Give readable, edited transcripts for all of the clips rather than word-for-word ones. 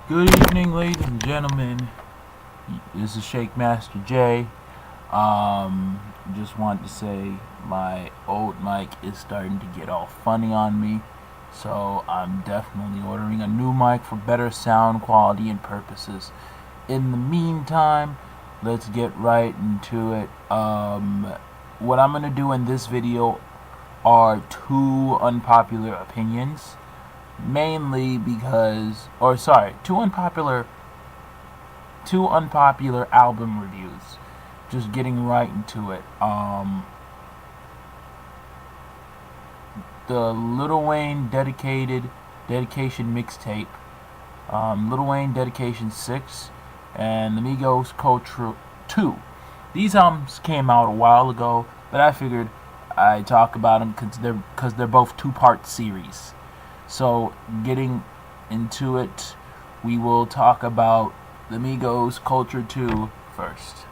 Good evening, ladies and gentlemen. This is Jhammaster J. Just wanted to say my old mic is starting to get all funny on me, so I'm definitely ordering a new mic for better sound quality and purposes. In the meantime, let's get right into it. What I'm gonna do in this video are two unpopular opinions. Mainly because, two unpopular album reviews. Just getting right into it. The Lil Wayne dedication mixtape, Lil Wayne Dedication 6, and the Migos Culture 2. These albums came out a while ago, but I figured I'd talk about them because they're both two-part series. So, getting into it, we will talk about the Migos Culture 2 first.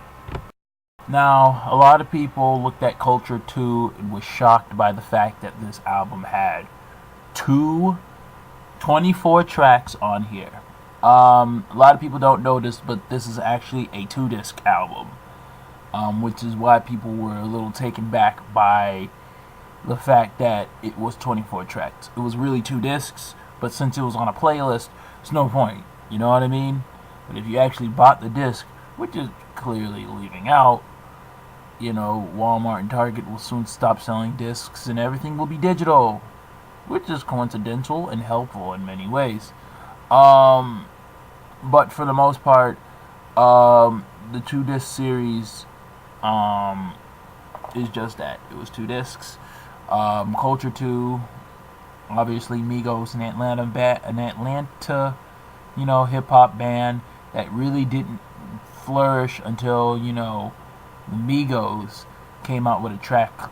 Now, a lot of people looked at Culture 2 and was shocked by the fact that this album had 24 tracks on here. A lot of people don't know this, but this is actually a 2-disc album, which is why people were a little taken back by the fact that it was 24 tracks. It was really 2 discs, but since it was on a playlist, there's no point. You know what I mean? But if you actually bought the disc, which is clearly leaving out, Walmart and Target will soon stop selling discs and everything will be digital, which is coincidental and helpful in many ways. But for the most part, the 2-disc series is just that. It was 2 discs. Culture 2, obviously Migos, an Atlanta, hip hop band that really didn't flourish until, the Migos came out with a track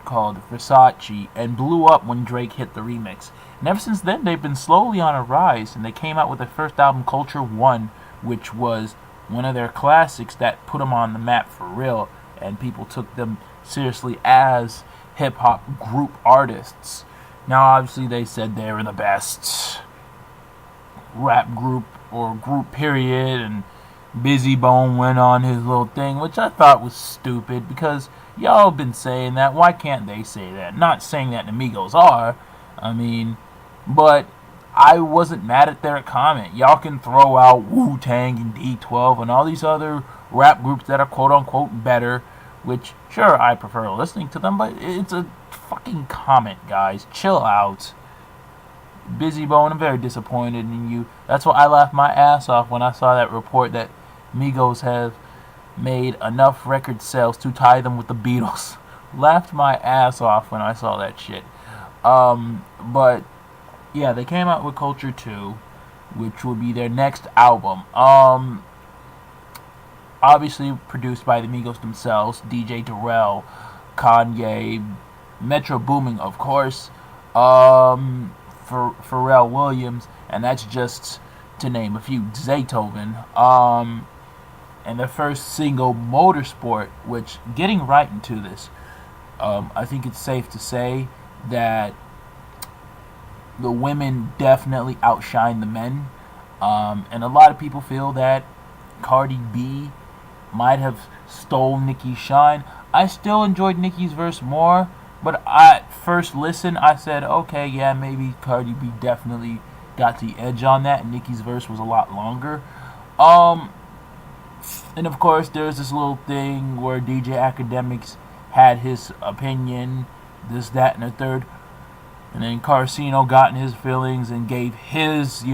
called Versace and blew up when Drake hit the remix. And ever since then, they've been slowly on a rise, and they came out with their first album, Culture 1, which was one of their classics that put them on the map for real, and people took them seriously as hip-hop group artists. Now, obviously, they said they were the best rap group or group period, and Busy Bone went on his little thing, which I thought was stupid, because y'all have been saying that. Why can't they say that? Not saying that the Migos are, but I wasn't mad at their comment. Y'all can throw out Wu-Tang and D12 and all these other rap groups that are quote-unquote better, which, sure, I prefer listening to them, but it's a fucking comment, guys. Chill out. Busy Bone, I'm very disappointed in you. That's why I laughed my ass off when I saw that report that Migos have made enough record sales to tie them with the Beatles. Laughed my ass off when I saw that shit. But, yeah, they came out with Culture 2, which will be their next album. Obviously produced by the Migos themselves, DJ Darrell, Kanye, Metro Boomin, of course, Pharrell Williams, and that's just to name a few, Zaytoven, and their first single, Motorsport, which, getting right into this, I think it's safe to say that the women definitely outshine the men, and a lot of people feel that Cardi B might have stole Nicki's shine. I still enjoyed Nicki's verse more, but at first listen, I said, okay, yeah, maybe Cardi B definitely got the edge on that, and Nicki's verse was a lot longer. And of course, there's this little thing where DJ Academics had his opinion, this, that, and the third, and then Carcino got in his feelings and gave his,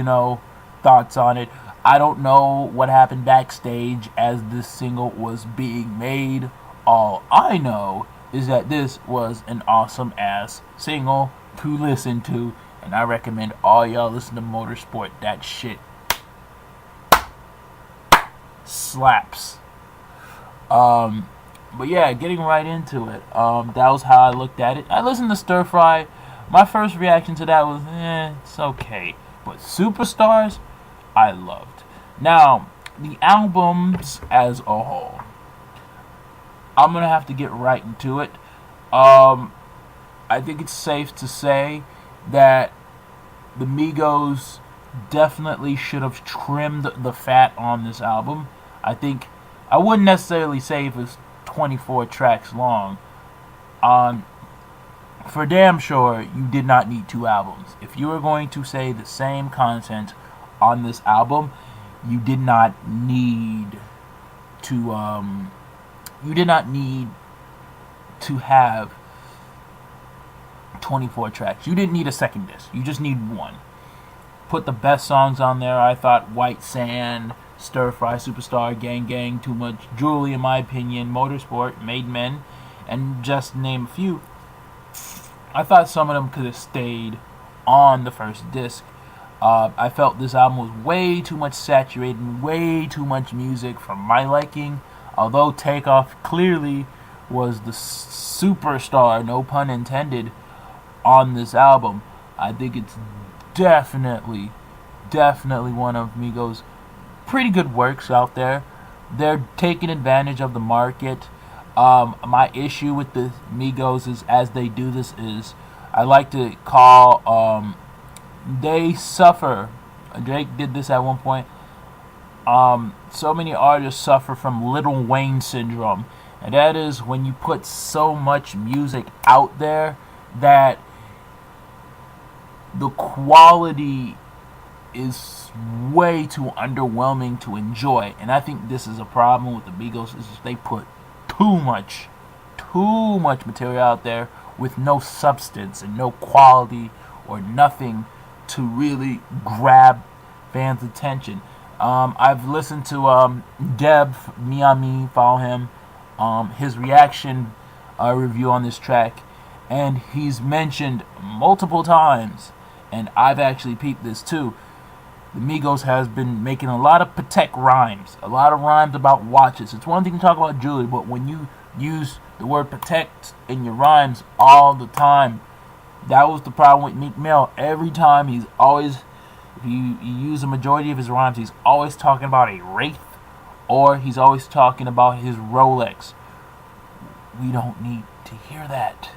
thoughts on it. I don't know what happened backstage as this single was being made. All I know is that this was an awesome ass single to listen to, and I recommend all y'all listen to Motorsport. That shit slaps. But yeah, getting right into it. That was how I looked at it. I listened to Stir Fry. My first reaction to that was, it's okay. But Superstars, I loved. Now, the albums as a whole, I'm going to have to get right into it. I think it's safe to say that the Migos definitely should have trimmed the fat on this album. I think I wouldn't necessarily say if it's 24 tracks long. Um, for damn sure, you did not need two albums. If you were going to say the same content on this album, you did not need to. You did not need to have 24 tracks. You didn't need a second disc. You just need one. Put the best songs on there. I thought White Sand, Stir Fry, Superstar, Gang Gang, Too Much, Julie, in my opinion, Motorsport, Made Men, and just name a few. I thought some of them could have stayed on the first disc. I felt this album was way too much saturated, way too much music for my liking. Although Takeoff clearly was the superstar, no pun intended, on this album, I think it's definitely one of Migos' pretty good works out there. They're taking advantage of the market. My issue with the Migos is, as they do this, is I like to call they suffer. Drake did this at one point. So many artists suffer from Lil Wayne syndrome, and that is when you put so much music out there that the quality is way too underwhelming to enjoy. And I think this is a problem with the Migos, is they put too much material out there with no substance and no quality or nothing to really grab fans' attention. I've listened to Deb Miami, follow him, his reaction review on this track, and he's mentioned multiple times, and I've actually peeped this too, the Migos has been making a lot of Patek rhymes, a lot of rhymes about watches. It's one thing to talk about jewelry, but when you use the word Patek in your rhymes all the time, that was the problem with Meek Mill. Every time he's always, if you use the majority of his rhymes, he's always talking about a Wraith, or he's always talking about his Rolex. We don't need to hear that.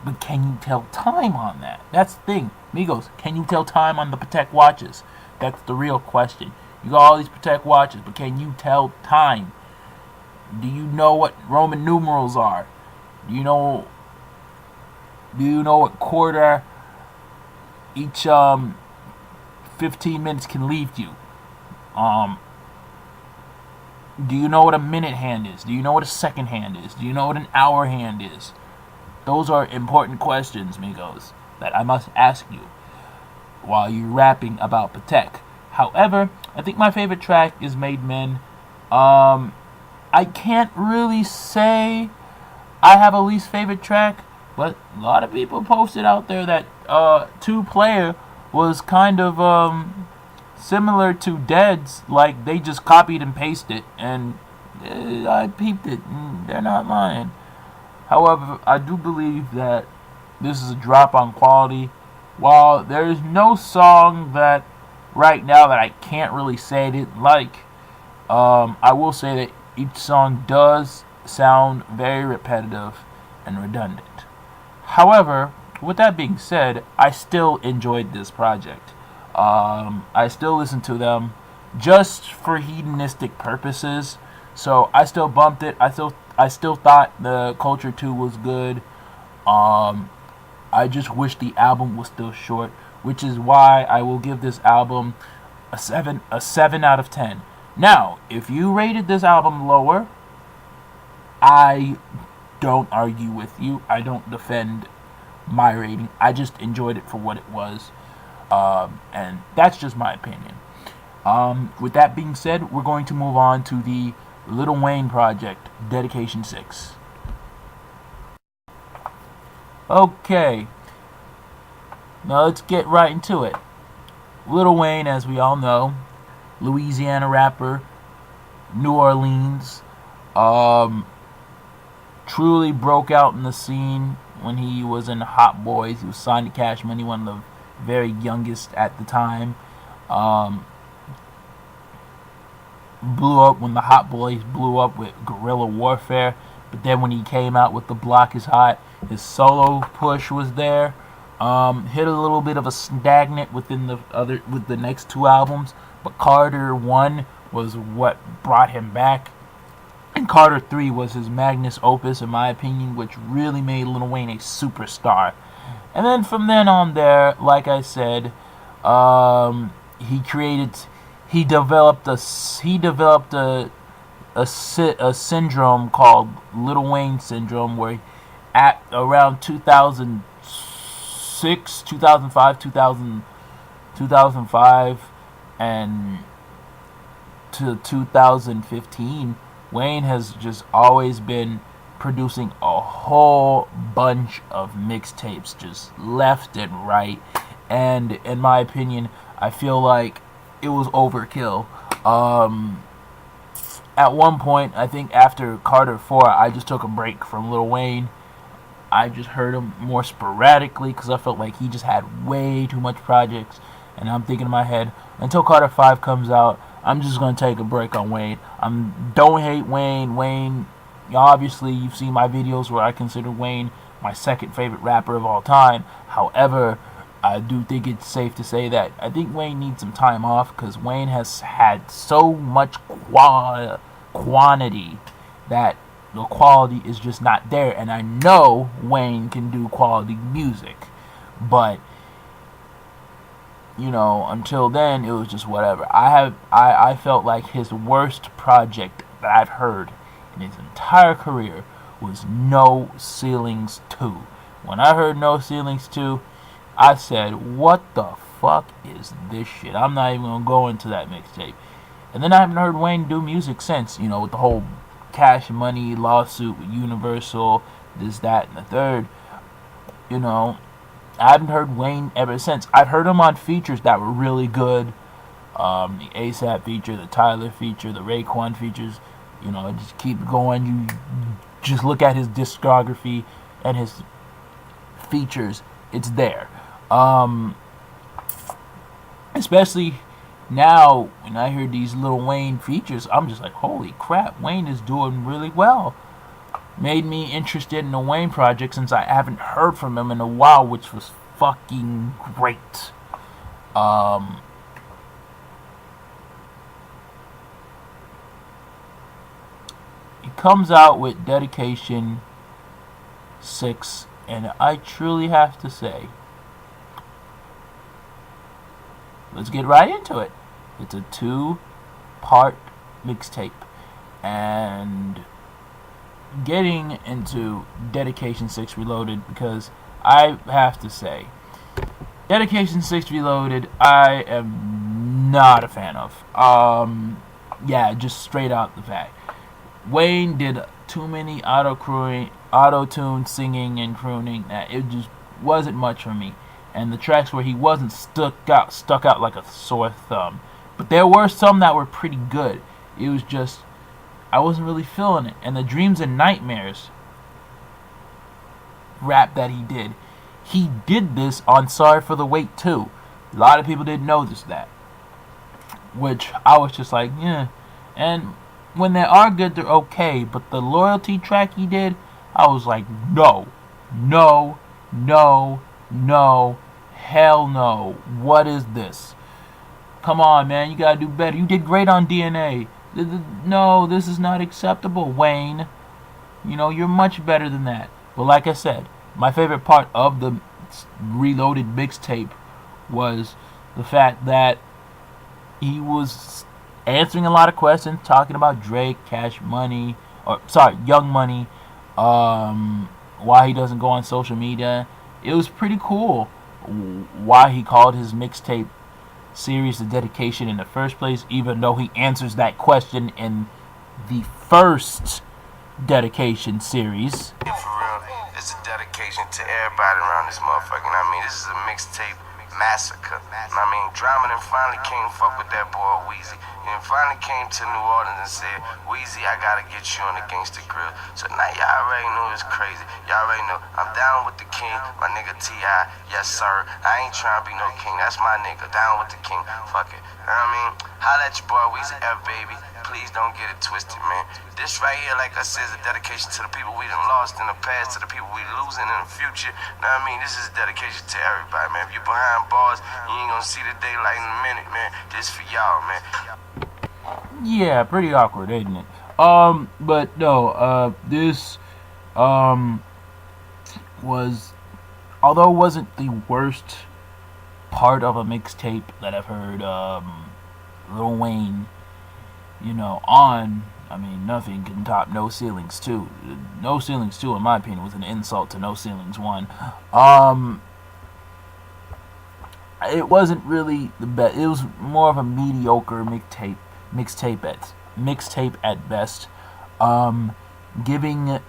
But can you tell time on that? That's the thing. Migos, can you tell time on the Patek watches? That's the real question. You got all these Patek watches, but can you tell time? Do you know what Roman numerals are? Do you know what quarter each 15 minutes can leave you? Do you know what a minute hand is? Do you know what a second hand is? Do you know what an hour hand is? Those are important questions, Migos, that I must ask you while you're rapping about Patek. However, I think my favorite track is Made Men. I can't really say I have a least favorite track, but a lot of people posted out there that Two Player was kind of similar to Dead's, like they just copied and pasted, and I peeped it, and they're not lying. However, I do believe that this is a drop on quality. While there is no song that right now that I can't really say I didn't like, I will say that each song does sound very repetitive and redundant. However, with that being said, I still enjoyed this project. I still listen to them just for hedonistic purposes. So I still bumped it. I still thought the Culture 2 was good. I just wish the album was still short, which is why I will give this album a 7 out of 10. Now, if you rated this album lower, I don't argue with you. I don't defend my rating. I just enjoyed it for what it was. And that's just my opinion. With that being said, we're going to move on to the Lil Wayne project, Dedication 6. Okay, now let's get right into it. Lil Wayne, as we all know, Louisiana rapper, New Orleans, truly broke out in the scene when he was in Hot Boys. He was signed to Cash Money, one of the very youngest at the time. Blew up when the Hot Boys blew up with Guerrilla Warfare, but then when he came out with The Block Is Hot, his solo push was there. Hit a little bit of a stagnant with the next two albums, but Carter 1 was what brought him back, and Carter 3 was his magnus opus, in my opinion, which really made Lil Wayne a superstar. And then from then on there, like I said, he developed a syndrome called Lil Wayne syndrome, where at around 2006, 2005, 2005, and to 2015, Wayne has just always been producing a whole bunch of mixtapes, just left and right. And in my opinion, I feel like it was overkill. At one point, I think after Carter 4, I just took a break from Lil Wayne. I just heard him more sporadically because I felt like he just had way too much projects. And I'm thinking in my head, until Carter 5 comes out, I'm just going to take a break on Wayne. Don't hate Wayne. Wayne, obviously, you've seen my videos where I consider Wayne my second favorite rapper of all time. However, I do think it's safe to say that I think Wayne needs some time off, because Wayne has had so much quantity that the quality is just not there. And I know Wayne can do quality music, but until then, it was just whatever. I felt like his worst project that I've heard in his entire career was No Ceilings 2. When I heard No Ceilings 2, I said, what the fuck is this shit? I'm not even going to go into that mixtape. And then I haven't heard Wayne do music since, with the whole Cash Money lawsuit with Universal, this, that, and the third. I haven't heard Wayne ever since. I've heard him on features that were really good. The ASAP feature, the Tyler feature, the Raekwon features. Just keep going. You just look at his discography and his features. It's there. Especially now when I hear these Lil Wayne features, I'm just like, holy crap, Wayne is doing really well. Made me interested in the Wayne project, since I haven't heard from him in a while, which was fucking great. He comes out with Dedication 6, and I truly have to say, let's get right into it. It's a 2-part mixtape, and getting into Dedication 6 Reloaded, because I have to say, Dedication 6 Reloaded, I am not a fan of. Just straight out the fact. Wayne did too many auto-tune singing and crooning that it just wasn't much for me. And the tracks where he wasn't stuck out like a sore thumb. But there were some that were pretty good. It was just, I wasn't really feeling it. And the Dreams and Nightmares rap that he did this on Sorry for the Wait too. A lot of people didn't notice that, which I was just like, yeah. And when they are good, they're okay. But the Loyalty track he did, I was like, no, hell no. What is this? Come on, man, you gotta do better. You did great on DNA. No, this is not acceptable, Wayne. You're much better than that. But like I said, my favorite part of the Reloaded mixtape was the fact that he was answering a lot of questions, talking about Drake, Young Money, why he doesn't go on social media. It was pretty cool why he called his mixtape series the Dedication in the first place, even though he answers that question in the first Dedication series. Yeah, for real, it's a dedication to everybody around this motherfucking. This is a mixtape massacre. Drama then finally came fuck with that boy Weezy. And finally came to New Orleans and said, Weezy, I gotta get you on the gangsta grill. So now y'all already know it's crazy. Y'all already know I'm down with the king, my nigga T.I. Yes sir, I ain't trying to be no king. That's my nigga, down with the king. Fuck it. Holla at your boy Weezy F baby. please don't get it twisted, man. This right here, like I said, is a dedication to the people we done lost in the past, to the people we losing in the future. Know what I mean? This is a dedication to everybody, man. If you behind bars, you ain't gonna see the daylight in a minute, man. This for y'all, man. Yeah, pretty awkward, isn't it? But no, this was, although it wasn't the worst part of a mixtape that I've heard Lil Wayne, on. I mean, nothing can top No Ceilings 2. No Ceilings 2, in my opinion, was an insult to No Ceilings 1. It wasn't really the best. It was more of a mediocre mixtape at best. Giving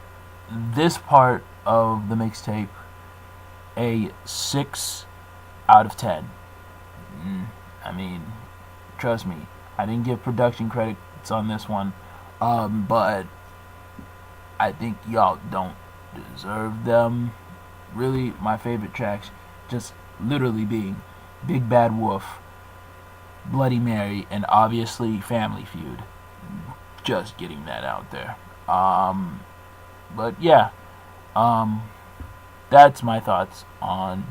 this part of the mixtape a 6 out of 10. I mean, trust me, I didn't give production credits on this one, but I think y'all don't deserve them. Really, my favorite tracks just literally being Big Bad Wolf, Bloody Mary, and obviously Family Feud. Just getting that out there. But yeah, that's my thoughts on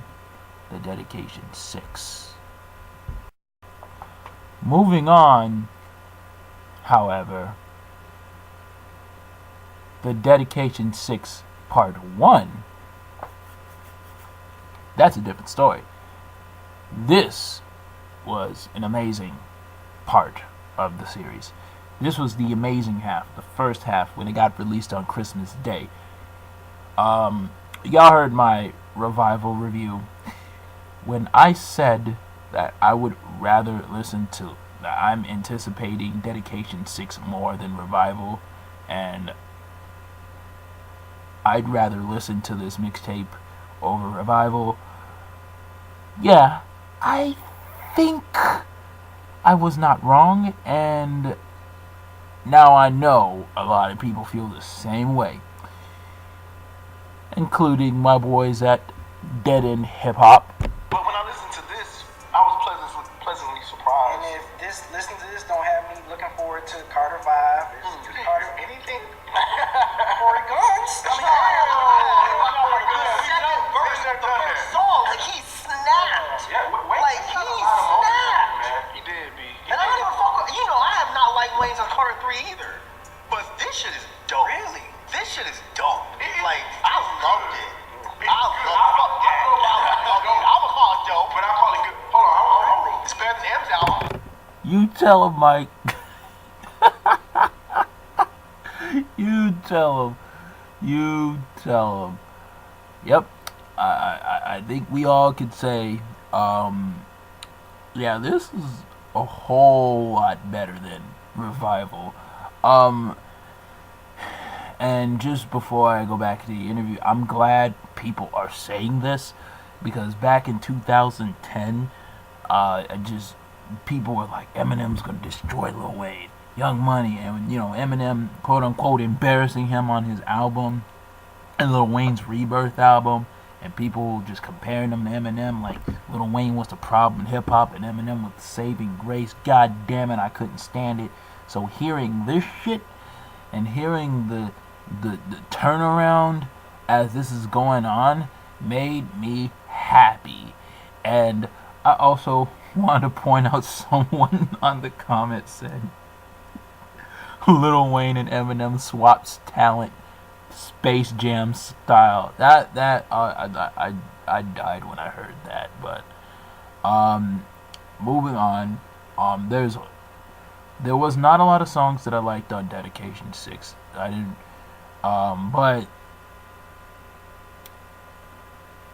the Dedication 6. Moving on, however, the Dedication 6 Part 1, that's a different story. This was an amazing part of the series. This was the amazing half, the first half, when it got released on Christmas Day. Y'all heard my Revival review. When I said that I would rather listen to, that I'm anticipating Dedication 6 more than Revival, and I'd rather listen to this mixtape over Revival, yeah, I think I was not wrong, and now I know a lot of people feel the same way, including my boys at Dead End Hip Hop. But when I listened to this, I was pleasantly surprised. And if listening to this don't have me looking forward to Carter 5, to Carter anything, Corey Guns. I mean, the first song, like he snapped. Yeah, like he snapped. He did, B. And I don't even fuck with, I have not liked Wayne's on Carter 3 either. But this shit is dope. Really? This shit is dope. Like, I loved it. I loved it. I would call it dope, But I call it good. Hold on. It's better than M's album. You tell him, Mike. You tell him. Yep. I think we all could say, yeah, this is a whole lot better than Revival. And just before I go back to the interview, I'm glad people are saying this, because back in 2010, people were like, Eminem's gonna destroy Lil Wayne, Young Money, and Eminem, quote unquote, embarrassing him on his album, and Lil Wayne's Rebirth album, and people just comparing him to Eminem, like Lil Wayne was the problem in hip hop and Eminem was the saving grace. God damn it, I couldn't stand it. So hearing this shit and hearing the turnaround as this is going on made me happy. And I also want to point out, someone on the comments said Lil Wayne and Eminem swaps talent, Space Jam style. I died when I heard that. But moving on, there was not a lot of songs that I liked on Dedication 6. I didn't, but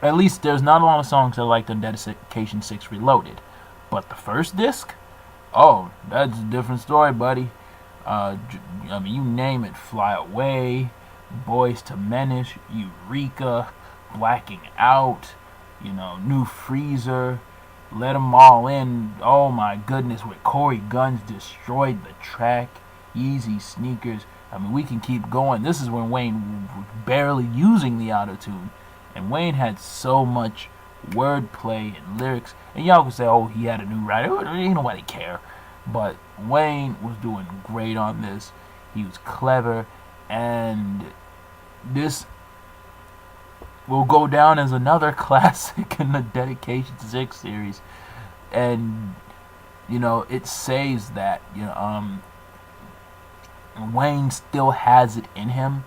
at least there's not a lot of songs that I liked on Dedication 6 Reloaded. But the first disc, oh, that's a different story, buddy. I mean, you name it: Fly Away, Boys to Menace, Eureka, Blacking Out, New Freezer, Let 'Em All In. Oh my goodness, where Corey Guns destroyed the track. Easy Sneakers. I mean, we can keep going. This is when Wayne was barely using the auto-tune, and Wayne had so much wordplay and lyrics. And y'all can say, oh, he had a new writer. Ain't nobody care. But Wayne was doing great on this. He was clever, and this will go down as another classic in the Dedication 6 series. And it says that Wayne still has it in him.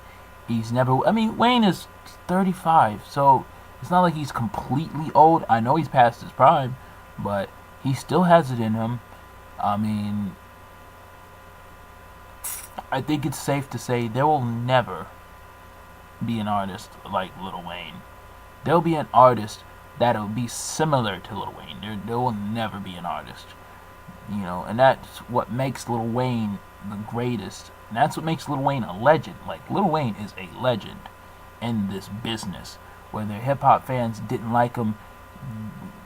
He's never. I mean, Wayne is 35, so it's not like he's completely old. I know he's past his prime, but he still has it in him. I mean, I think it's safe to say there will never be an artist like Lil Wayne. There'll be an artist that'll be similar to Lil Wayne. There will never be an artist. And that's what makes Lil Wayne the greatest. And that's what makes Lil Wayne a legend. Like, Lil Wayne is a legend in this business. Whether hip-hop fans didn't like him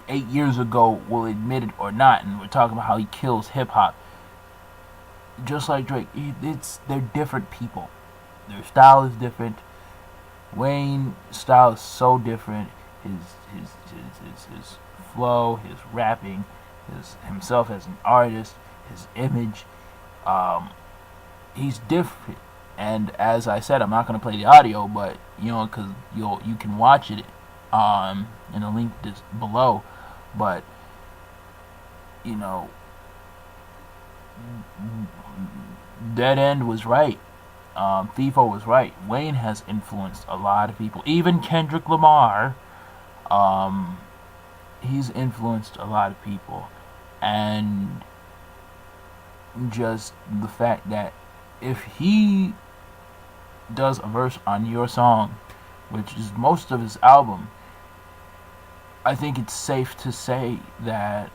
8 years ago will admit it or not. And we're talking about how he kills hip-hop. Just like Drake, they're different people. Their style is different. Wayne's style is so different. His flow, his rapping, himself as an artist, his image, he's different. And as I said, I'm not going to play the audio, but because you can watch it in a link below. But Dead End was right. FIFO was right. Wayne has influenced a lot of people. Even Kendrick Lamar, he's influenced a lot of people. And just the fact that if he does a verse on your song, which is most of his album, I think it's safe to say that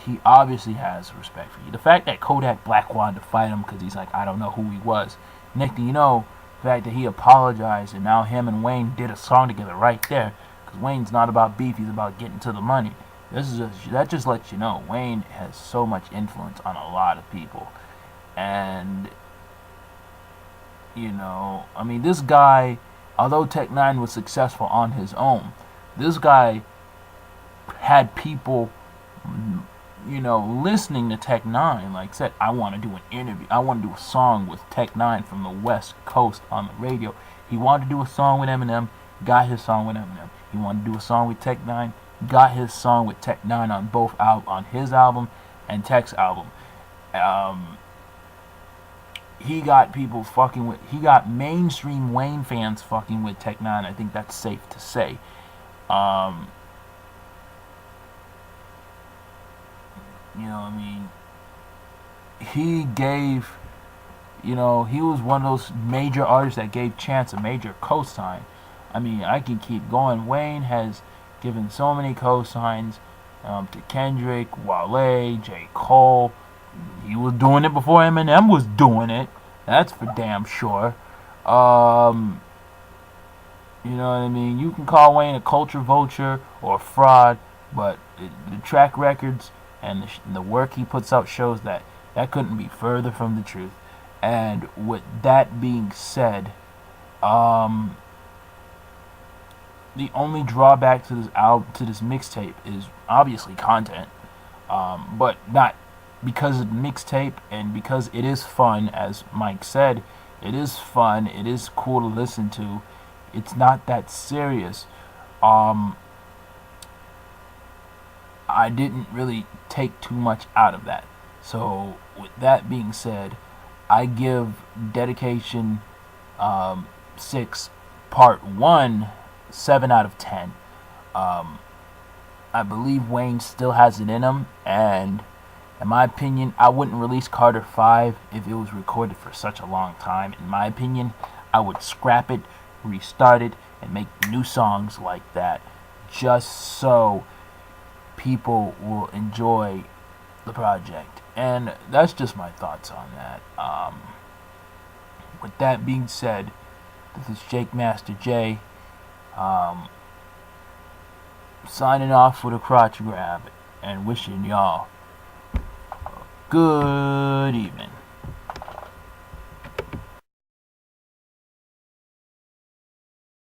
he obviously has respect for you. The fact that Kodak Black wanted to fight him because he's like, I don't know who he was. Next thing you know, the fact that he apologized and now him and Wayne did a song together right there. Because Wayne's not about beef, he's about getting to the money. That just lets you know Wayne has so much influence on a lot of people. And, I mean, this guy, although Tech 9 was successful on his own, this guy had people listening to Tech 9. Like said, I want to do an interview. I want to do a song with Tech 9 from the West Coast on the radio. He wanted to do a song with Eminem, got his song with Eminem. He wanted to do a song with Tech 9, got his song with Tech 9 on both on his album and Tech's album. He got people fucking with. He got mainstream Wayne fans fucking with Tech 9. I think that's safe to say. He gave, he was one of those major artists that gave Chance a major cosign. I mean, I can keep going. Wayne has given so many cosigns to Kendrick, Wale, J. Cole. He was doing it before Eminem was doing it. That's for damn sure. You know what I mean? You can call Wayne a culture vulture or a fraud, but the track records and the work he puts out shows that couldn't be further from the truth. And with that being said, the only drawback to this mixtape is obviously content, but not because of the mixtape and because it is fun. As Mike said, it is fun. It is cool to listen to. It's not that serious. I didn't really take too much out of that. So with that being said, I give Dedication 6 Part 1 7 out of 10. I believe Wayne still has it in him, and in my opinion, I wouldn't release Carter 5 if it was recorded for such a long time. In my opinion, I would scrap it, restart it, and make new songs like that, just so people will enjoy the project. And that's just my thoughts on that. With that being said, this is Jhammaster J, signing off with a crotch grab and wishing y'all a good evening.